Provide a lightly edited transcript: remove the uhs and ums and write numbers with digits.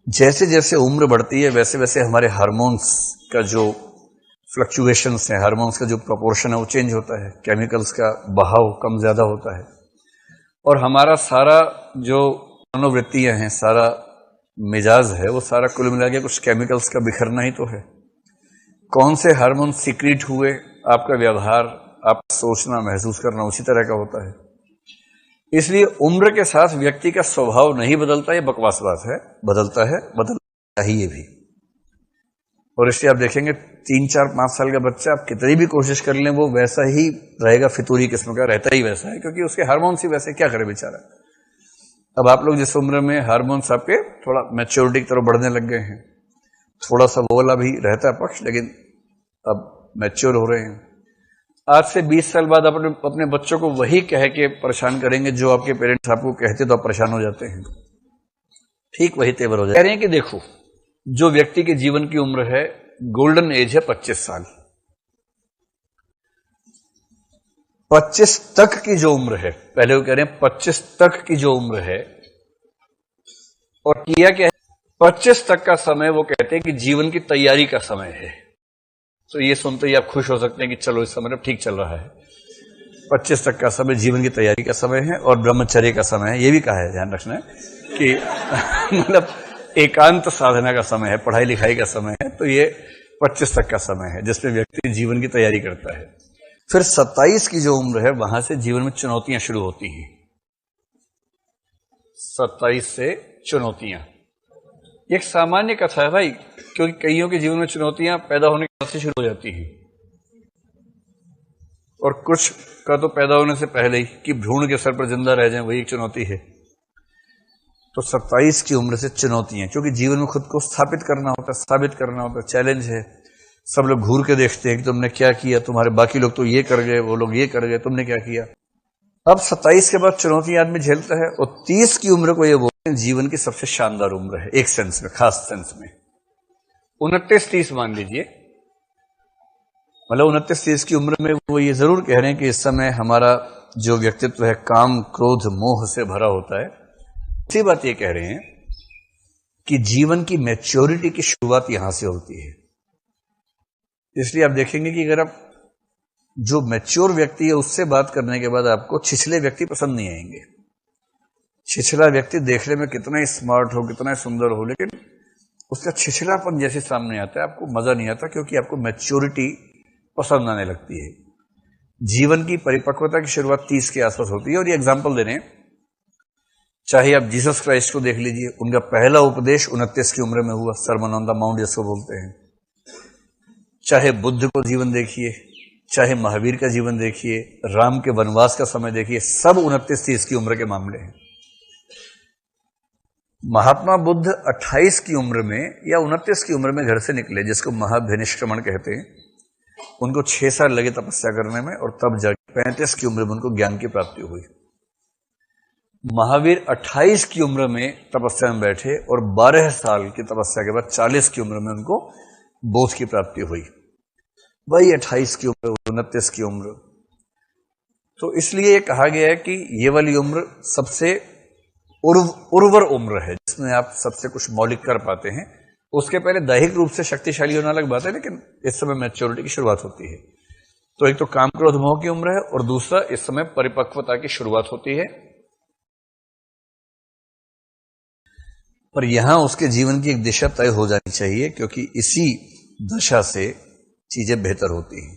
जैसे जैसे उम्र बढ़ती है वैसे वैसे हमारे हार्मोन्स का जो फ्लक्चुएशंस है, हार्मोन्स का जो प्रोपोर्शन है वो चेंज होता है, केमिकल्स का बहाव कम ज्यादा होता है और हमारा सारा जो मनोवृत्तियां हैं, सारा मिजाज है, वो सारा कुल मिला के कुछ केमिकल्स का बिखरना ही तो है। कौन से हार्मोन सीक्रेट हुए, आपका व्यवहार, आपका सोचना, महसूस करना उसी तरह का होता है। इसलिए उम्र के साथ व्यक्ति का स्वभाव नहीं बदलता, ये बकवास बात है। बदलता है, बदलना चाहिए भी। और इसलिए आप देखेंगे 3, 4, 5 साल का बच्चा आप कितनी भी कोशिश कर लें वो वैसा ही रहेगा, फितूरी किस्म का रहता ही वैसा है, क्योंकि उसके हार्मोन्स ही वैसे, क्या करे बेचारा। अब आप लोग जिस उम्र में हार्मोन्स आपके थोड़ा मैच्योरिटी की तरफ बढ़ने लग गए हैं, थोड़ा सा वो वाला भी रहता है पक्ष, लेकिन अब मैच्योर हो रहे हैं। आज से 20 साल बाद अपने बच्चों को वही कह के परेशान करेंगे जो आपके पेरेंट्स आपको कहते तो आप परेशान हो जाते हैं। ठीक वही तेवर हो जाए। कह रहे हैं कि देखो, जो व्यक्ति के जीवन की उम्र है, गोल्डन एज है 25 साल। 25 तक की जो उम्र है, पहले वो कह रहे हैं 25 तक की जो उम्र है, और किया क्या है, 25 तक का समय वो कहते हैं कि जीवन की तैयारी का समय है। तो ये सुनते ही आप खुश हो सकते हैं कि चलो इस समय ठीक चल रहा है। 25 तक का समय जीवन की तैयारी का समय है और ब्रह्मचर्य का समय है। ये भी कहा है, ध्यान रखना है कि मतलब एकांत साधना का समय है, पढ़ाई लिखाई का समय है। तो ये 25 तक का समय है जिसमें व्यक्ति जीवन की तैयारी करता है। फिर 27 की जो उम्र है, वहां से जीवन में चुनौतियां शुरू होती हैं। 27 से चुनौतियां एक सामान्य कथा है भाई, क्योंकि कईयों के जीवन में चुनौतियां पैदा होने के बाद से शुरू हो जाती हैं, और कुछ का तो पैदा होने से पहले ही, कि भ्रूण के सर पर जिंदा रह जाएं, वही एक चुनौती है। तो 27 की उम्र से चुनौतियां, क्योंकि जीवन में खुद को स्थापित करना होता है, साबित करना होता है, चैलेंज है। सब लोग घूर के देखते हैं कि तुमने क्या किया, तुम्हारे बाकी लोग तो ये कर गए, वो लोग ये कर गए, तुमने क्या किया। अब 27 के बाद चुनौती आदमी झेलता है, और 30 की उम्र को ये बोलते हैं जीवन की सबसे शानदार उम्र है, एक सेंस में, खास सेंस में। 29-30 मान लीजिए, मतलब 29-30 की उम्र में वो ये जरूर कह रहे हैं कि इस समय हमारा जो व्यक्तित्व है काम, क्रोध, मोह से भरा होता है। इसी बात ये कह रहे हैं कि जीवन की मैच्योरिटी की शुरुआत यहां से होती है। इसलिए आप देखेंगे कि अगर आप जो मैच्योर व्यक्ति है उससे बात करने के बाद आपको छिछले व्यक्ति पसंद नहीं आएंगे। छिछला व्यक्ति देखने में कितना ही स्मार्ट हो, कितना ही सुंदर हो, लेकिन उसका छिछलापन जैसे सामने आता है आपको मजा नहीं आता, क्योंकि आपको मैच्योरिटी पसंद आने लगती है। जीवन की परिपक्वता की शुरुआत 30 के आसपास होती है। और ये एग्जाम्पल दे रहे हैं, चाहे आप जीसस क्राइस्ट को देख लीजिए, उनका पहला उपदेश 29 की उम्र में हुआ, सरमन ऑन द माउंट जिसको बोलते हैं। चाहे बुद्ध को जीवन देखिए, चाहे महावीर का जीवन देखिए, राम के वनवास का समय देखिए, सब 29-30 की उम्र के मामले हैं। महात्मा बुद्ध 28 की उम्र में या 29 की उम्र में घर से निकले, जिसको महाभिनिष्क्रमण कहते हैं। उनको 6 साल लगे तपस्या करने में, और तब जाके 35 की उम्र में उनको ज्ञान की प्राप्ति हुई। महावीर 28 की उम्र में तपस्या में बैठे, और 12 साल की तपस्या के बाद 40 की उम्र में उनको बोध की प्राप्ति हुई। वही 28 की उम्र, 29 की उम्र। तो इसलिए ये कहा गया है कि ये वाली उम्र सबसे उर्वर उम्र है, जिसमें आप सबसे कुछ मौलिक कर पाते हैं। उसके पहले दैहिक रूप से शक्तिशाली होना अलग बात है, लेकिन इस समय मैच्योरिटी की शुरुआत होती है। तो एक तो काम, क्रोध, मोह की उम्र है, और दूसरा इस समय परिपक्वता की शुरुआत होती है। पर यहां उसके जीवन की एक दिशा तय हो जानी चाहिए, क्योंकि इसी दशा से चीजें बेहतर होती हैं।